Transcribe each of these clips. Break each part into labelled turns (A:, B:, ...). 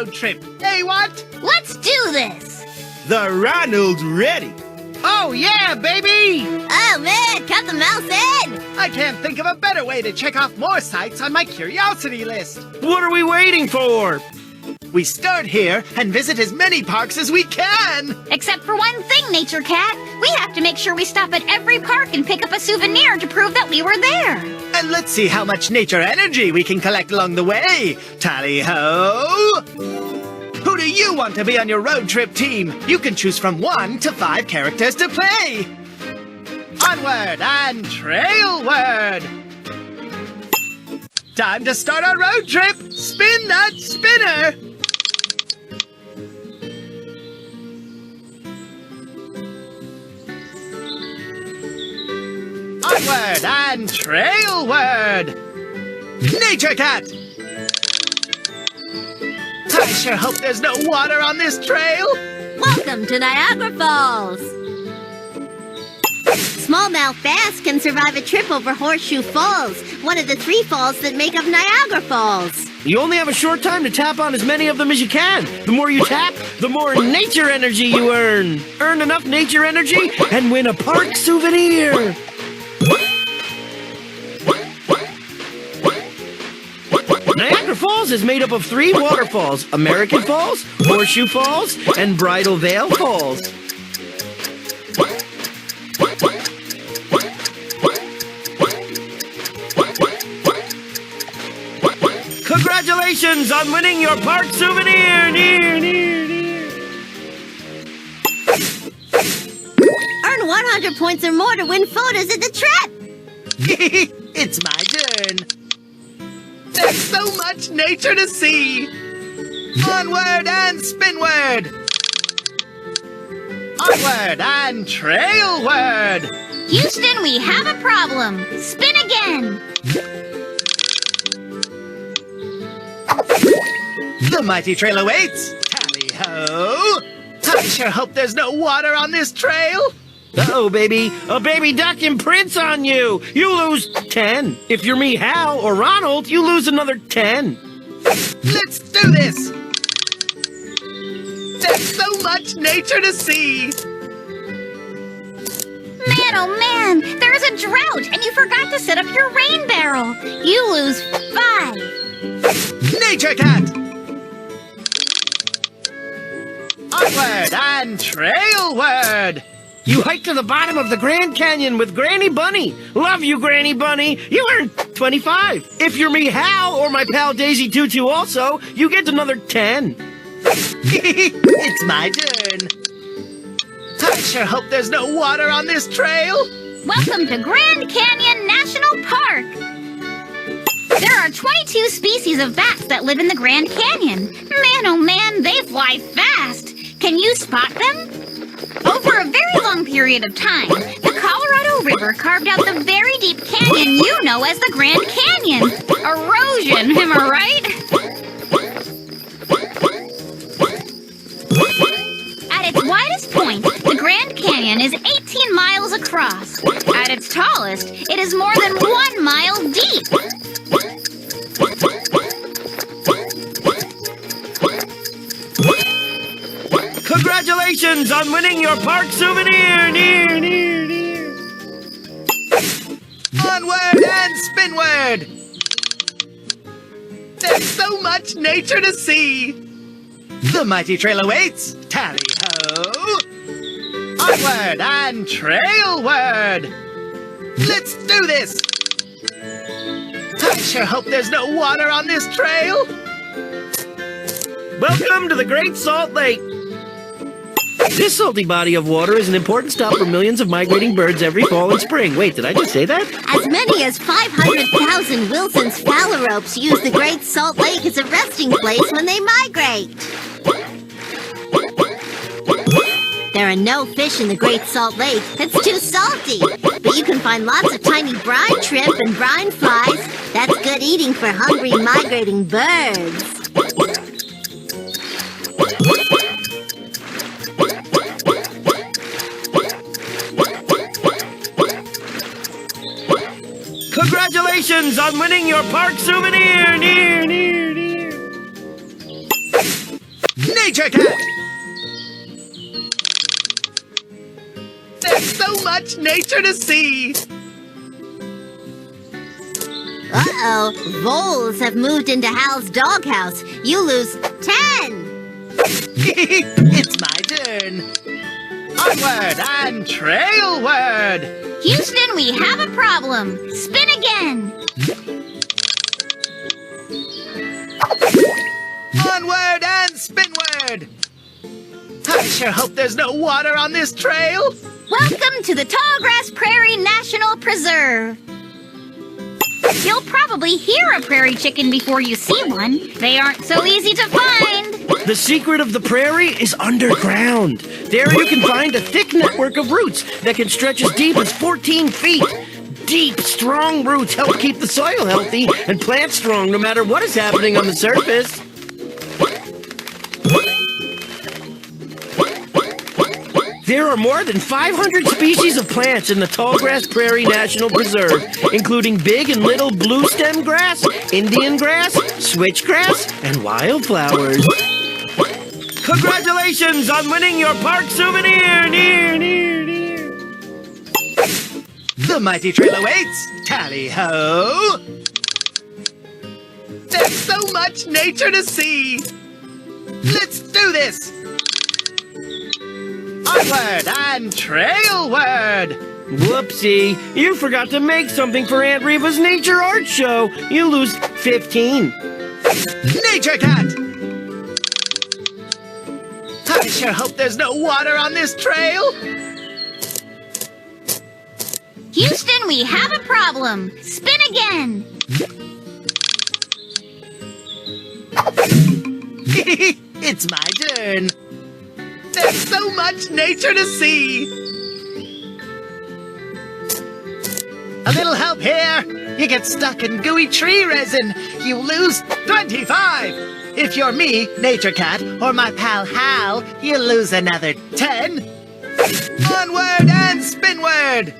A: road trip. Hey, what?
B: Let's do this!
A: The Ronald's ready. Oh, yeah, baby!
B: Oh, man, cut the mouse in!
A: I can't think of a better way to check off more sites on my curiosity list.
C: What are we waiting for?
A: We start here and visit as many parks as we can.
B: Except for one thing, Nature Cat. We have to make sure we stop at every park and pick up a souvenir to prove that we were there.
A: And let's see how much nature energy we can collect along the way. Tally-ho! Who do you want to be on your road trip team? You can choose from 1 to 5 characters to play. Onward and trailward! Time to start our road trip! Spin that spinner! Onward and trailward! Nature Cat! I sure hope there's no water on this trail!
B: Welcome to Niagara Falls! Smallmouth bass can survive a trip over Horseshoe Falls, one of the 3 falls that make up Niagara Falls.
C: You only have a short time to tap on as many of them as you can. The more you tap, the more nature energy you earn. Earn enough nature energy and win a park souvenir. Niagara Falls is made up of 3 waterfalls: American Falls, Horseshoe Falls, and Bridal Veil Falls. Congratulations on winning your park souvenir!
B: Earn 100 points or more to win photos at the trip!
A: It's my turn. There's so much nature to see. Onward and spinward. Onward and trailward.
B: Houston, we have a problem. Spin again.
A: The mighty trail awaits. Tally-ho! I sure hope there's no water on this trail.
C: Uh-oh, baby. A baby duck imprints on you. You lose 10. If you're me, Hal, or Ronald, you lose another 10.
A: Let's do this. There's so much nature to see.
B: Man, oh man, there is a drought, and you forgot to set up your rain barrel. You lose 5.
A: Nature Cat. Onward and trailward.
C: You hike to the bottom of the Grand Canyon with Granny Bunny. Love you, Granny Bunny. You earn 25. If you're me, Hal, or my pal Daisy Tutu also, you get another 10.
A: It's my turn. I sure hope there's no water on this trail.
B: Welcome to Grand Canyon National Park. There are 22 species of bats that live in the Grand Canyon. Man, oh man, they fly fast. Can you spot them? Over a very long period of time, the Colorado River carved out the very deep canyon you know as the Grand Canyon. Erosion, am I right? At its widest point, the Grand Canyon is 18 miles across. At its tallest, it is more than 1 mile deep.
C: Congratulations on winning your park souvenir!
A: Onward and spinward. There's so much nature to see. The mighty trail awaits. Tally-ho! Onward and trailward. Let's do this. I sure hope there's no water on this trail.
C: Welcome to the Great Salt Lake. This salty body of water is an important stop for millions of migrating birds every fall and spring. Wait, did I just say that?
B: As many as 500,000 Wilson's phalaropes use the Great Salt Lake as a resting place when they migrate. There are no fish in the Great Salt Lake. It's too salty. But you can find lots of tiny brine shrimp and brine flies. That's good eating for hungry migrating birds.
C: Congratulations on winning your park souvenir!
A: Nature Cat! There's so much nature to see!
D: Uh-oh, voles have moved into Hal's doghouse. You lose 10.
A: It's my turn. Onward and trailward!
B: Houston, we have a problem. Spin again.
A: Onward and spinward! I sure hope there's no water on this trail.
B: Welcome to the Tallgrass Prairie National Preserve. You'll probably hear a prairie chicken before you see one. They aren't so easy to find.
C: The secret of the prairie is underground. There you can find a thick network of roots that can stretch as deep as 14 feet. Deep, strong roots help keep the soil healthy and plants strong no matter what is happening on the surface. There are more than 500 species of plants in the Tallgrass Prairie National Preserve, including big and little blue stem grass, Indian grass, switchgrass, and wildflowers. Congratulations on winning your park souvenir! Near.
A: The mighty trail awaits. Tally-ho! There's so much nature to see. Let's do this. Onward and trailward!
C: Whoopsie, you forgot to make something for Aunt Reva's nature art show. You lose 15.
A: Nature Cat! I sure hope there's no water on this trail.
B: Houston, we have a problem. Spin again.
A: It's my turn. There's so much nature to see. A little help here. You get stuck in gooey tree resin. You lose 25. If you're me, Nature Cat, or my pal Hal, you lose another 10. Onward and spinward.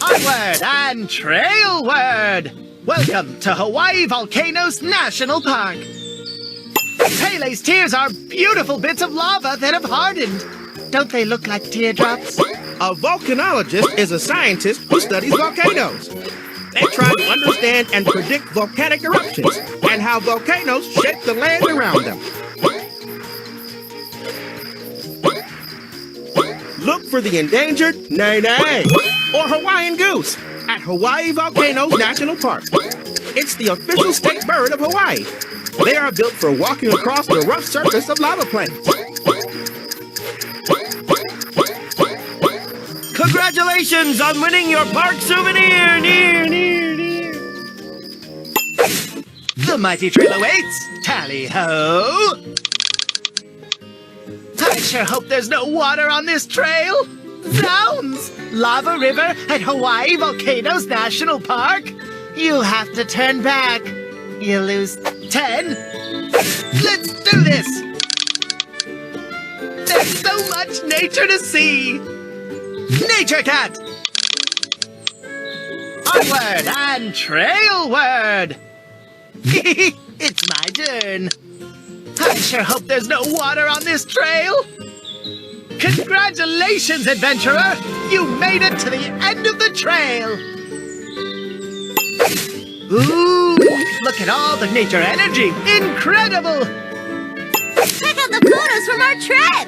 A: Onward and trailward. Welcome to Hawaii Volcanoes National Park. Pele's tears are beautiful bits of lava that have hardened. Don't they look like teardrops?
E: A volcanologist is a scientist who studies volcanoes. They try to understand and predict volcanic eruptions and how volcanoes shape the land around them. Look for the endangered nene or Hawaiian goose at Hawaii Volcanoes National Park. It's the official state bird of Hawaii. They are built for walking across the rough surface of lava plains.
C: Congratulations on winning your park souvenir! Near.
A: The mighty trail awaits. Tally-ho! I sure hope there's no water on this trail. Zounds! Lava River at Hawaii Volcanoes National Park? You'll have to turn back. You lose 10. Let's do this! There's so much nature to see. Nature Cat! Onward and trailward! It's my turn. I sure hope there's no water on this trail. Congratulations, adventurer! You made it to the end of the trail. Ooh, look at all the nature energy. Incredible!
D: Check out the photos from our trip!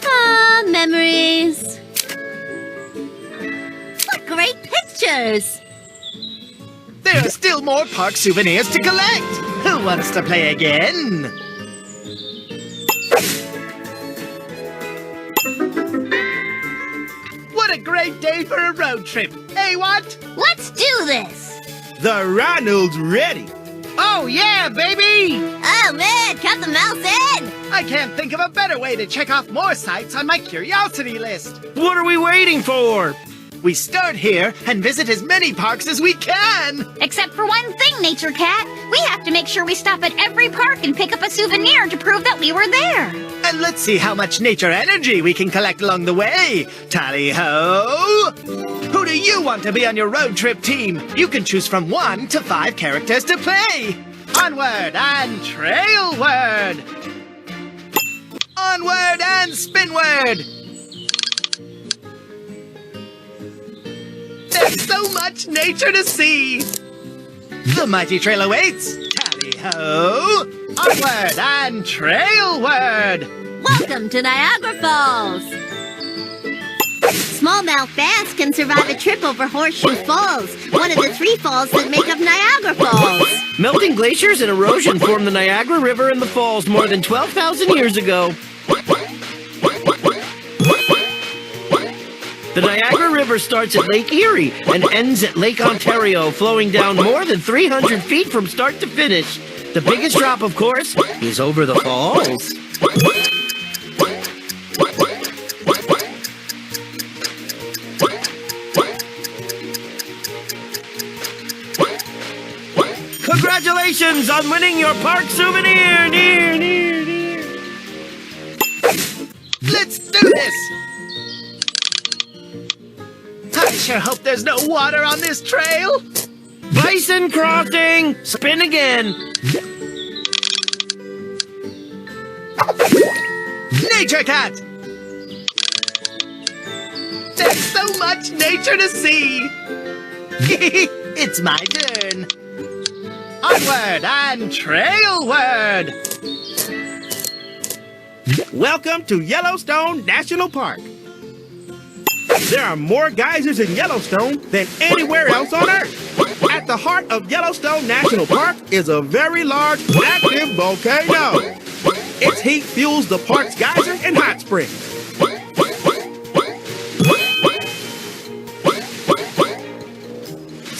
D: Ah, memories. What great pictures!
A: There are still more park souvenirs to collect. Who wants to play again? What a great day for a road trip. Hey, what?
B: Let's do this.
E: The Ronald's ready.
A: Oh, yeah, baby!
D: Oh man, count the mouse in!
A: I can't think of a better way to check off more sites on my curiosity list.
C: What are we waiting for?
A: We start here and visit as many parks as we can.
B: Except for one thing, Nature Cat. We have to make sure we stop at every park and pick up a souvenir to prove that we were there.
A: And let's see how much nature energy we can collect along the way. Tally-ho! Who Who do you want to be on your road trip team? You can choose from 1 to 5 characters to play. Onward and trailward. Onward and spinward. There's so much nature to see. The mighty trail awaits. Tally-ho. Onward and trailward.
D: Welcome to Niagara Falls. Smallmouth bass can survive a trip over Horseshoe Falls, one of the 3 falls that make up Niagara Falls.
C: Melting glaciers and erosion formed the Niagara River and the falls more than 12,000 years ago. The Niagara River starts at Lake Erie and ends at Lake Ontario, flowing down more than 300 feet from start to finish. The biggest drop, of course, is over the falls. Congratulations on winning your park souvenir! Near.
A: Let's do this! I sure hope there's no water on this trail.
C: Bison crossing! Spin again!
A: Nature Cat! There's so much nature to see. It's my turn. Onward and trailward.
E: Welcome to Yellowstone National Park. There are more geysers in Yellowstone than anywhere else on Earth. At the heart of Yellowstone National Park is a very large active volcano. Its heat fuels the park's geysers and hot springs.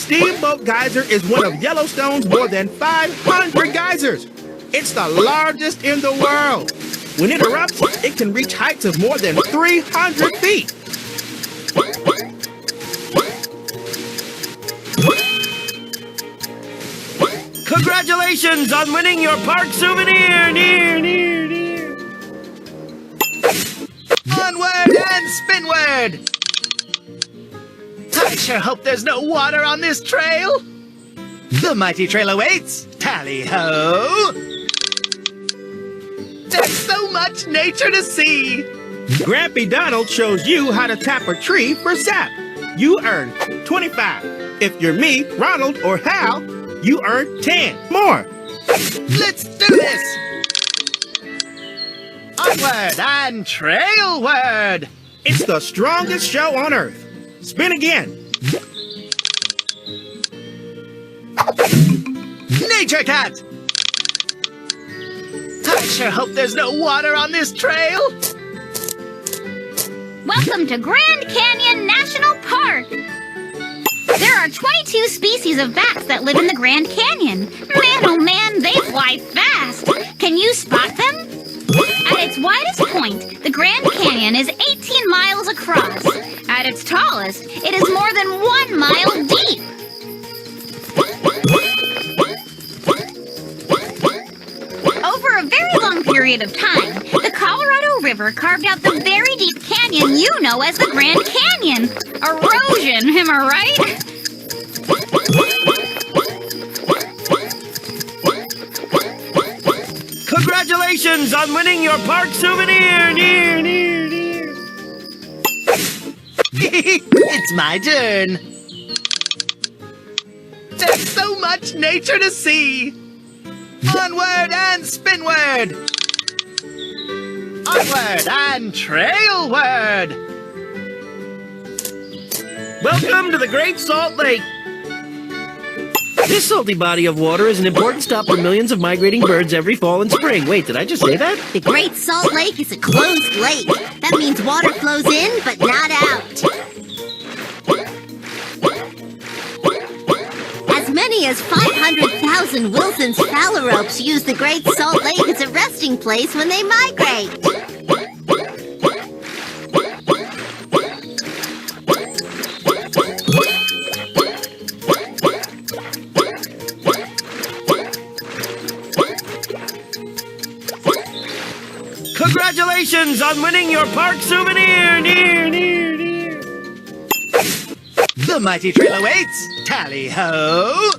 E: Steamboat Geyser is one of Yellowstone's more than 500 geysers. It's the largest in the world. When it erupts, it can reach heights of more than 300 feet.
C: Congratulations on winning your park souvenir! Near.
A: Onward and spinward. I sure hope there's no water on this trail. The mighty trail awaits. Tally-ho. There's so much nature to see.
E: Grampy Donald shows you how to tap a tree for sap. You earn 25. If you're me, Ronald, or Hal, you earn 10 more.
A: Let's do this. Onward and trailward.
E: It's the strongest show on Earth. Spin again.
A: Nature Cat. I sure hope there's no water on this trail.
B: Welcome to Grand Canyon National Park. There are 22 species of bats that live in the Grand Canyon. Man, oh man, they fly fast. Can you spot them? At its widest point, the Grand Canyon is 18 miles across. At its tallest, it is more than 1 mile deep. Over a very long period of time, the Colorado River carved out the very deep canyon you know as the Grand Canyon. Erosion, am I right?
C: Congratulations on winning your park souvenir! Near.
A: It's my turn. There's so much nature to see. Onward and spinward. Onward and trailward.
C: Welcome to the Great Salt Lake. This salty body of water is an important stop for millions of migrating birds every fall and spring. Wait, did I just say that?
D: The Great Salt Lake is a closed lake. That means water flows in, but not out. As many as 500,000 Wilson's phalaropes use the Great Salt Lake as a resting place when they migrate.
C: Congratulations on winning your park souvenir! Near.
A: The mighty trail awaits. Tally-ho!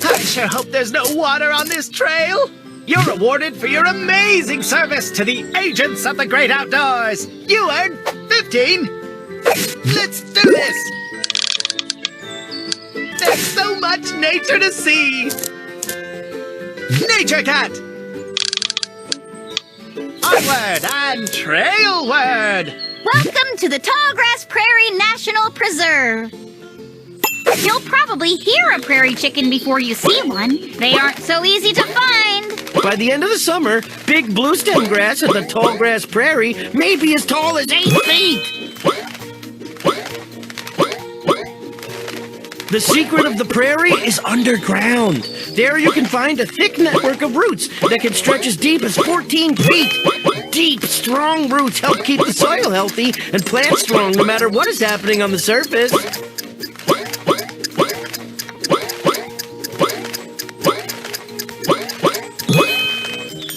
A: I sure hope there's no water on this trail. You're rewarded for your amazing service to the agents of the great outdoors. You earned 15. Let's do this. There's so much nature to see. Nature Cat. Onward and trailward.
B: Welcome to the Tallgrass Prairie National Preserve. You'll probably hear a prairie chicken before you see one. They aren't so easy to find.
C: By the end of the summer, big bluestem grass at the Tallgrass Prairie may be as tall as 8 feet. The secret of the prairie is underground. There you can find a thick network of roots that can stretch as deep as 14 feet. Deep, strong roots help keep the soil healthy and plants strong no matter what is happening on the surface.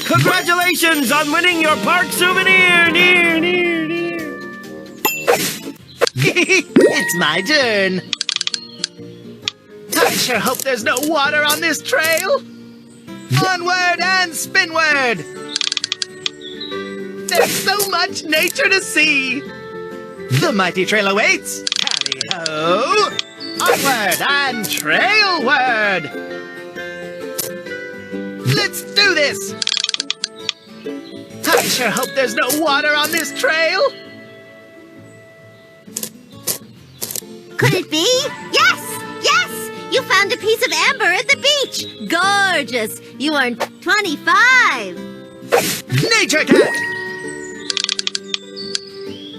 C: Congratulations on winning your park souvenir!
A: It's my turn. I sure hope there's no water on this trail. Onward and spinward. There's so much nature to see. The mighty trail awaits. Tally-ho! Onward and trailward. Let's do this. I sure hope there's no water on this trail.
D: Could it be? Yes! Yes! You found a piece of amber at the beach. Gorgeous. You earned 25.
A: Nature Cat.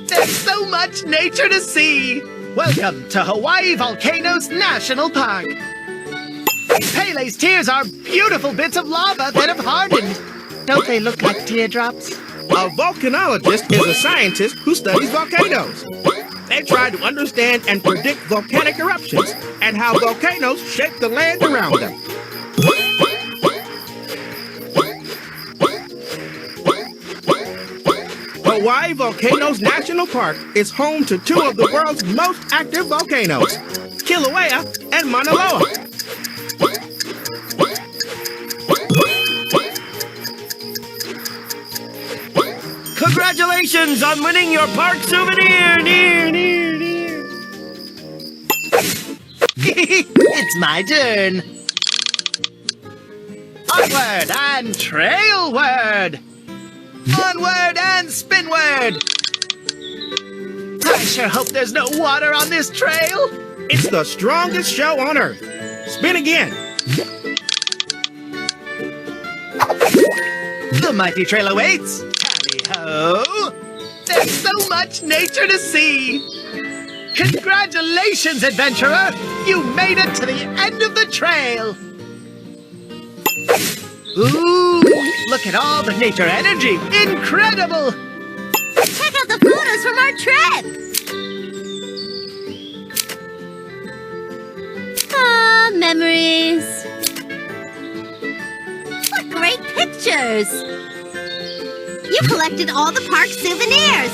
A: There's so much nature to see. Welcome to Hawaii Volcanoes National Park. Pele's tears are beautiful bits of lava that have hardened. Don't they look like teardrops?
E: A volcanologist is a scientist who studies volcanoes. They try to understand and predict volcanic eruptions and how volcanoes shape the land around them. Hawaii Volcanoes National Park is home to 2 of the world's most active volcanoes, Kilauea and Mauna Loa.
C: Congratulations on winning your park souvenir!
A: It's my turn. Onward and trailward. Onward and spinward. I sure hope there's no water on this trail.
E: It's the strongest show on Earth. Spin again.
A: The mighty trail awaits. Tally-ho! There's so much nature to see. Congratulations, adventurer! You made it to the end of the trail. Ooh, look at all the nature energy. Incredible!
D: Check out the photos from our trip. Ah, memories. What great pictures. You collected all the park souvenirs.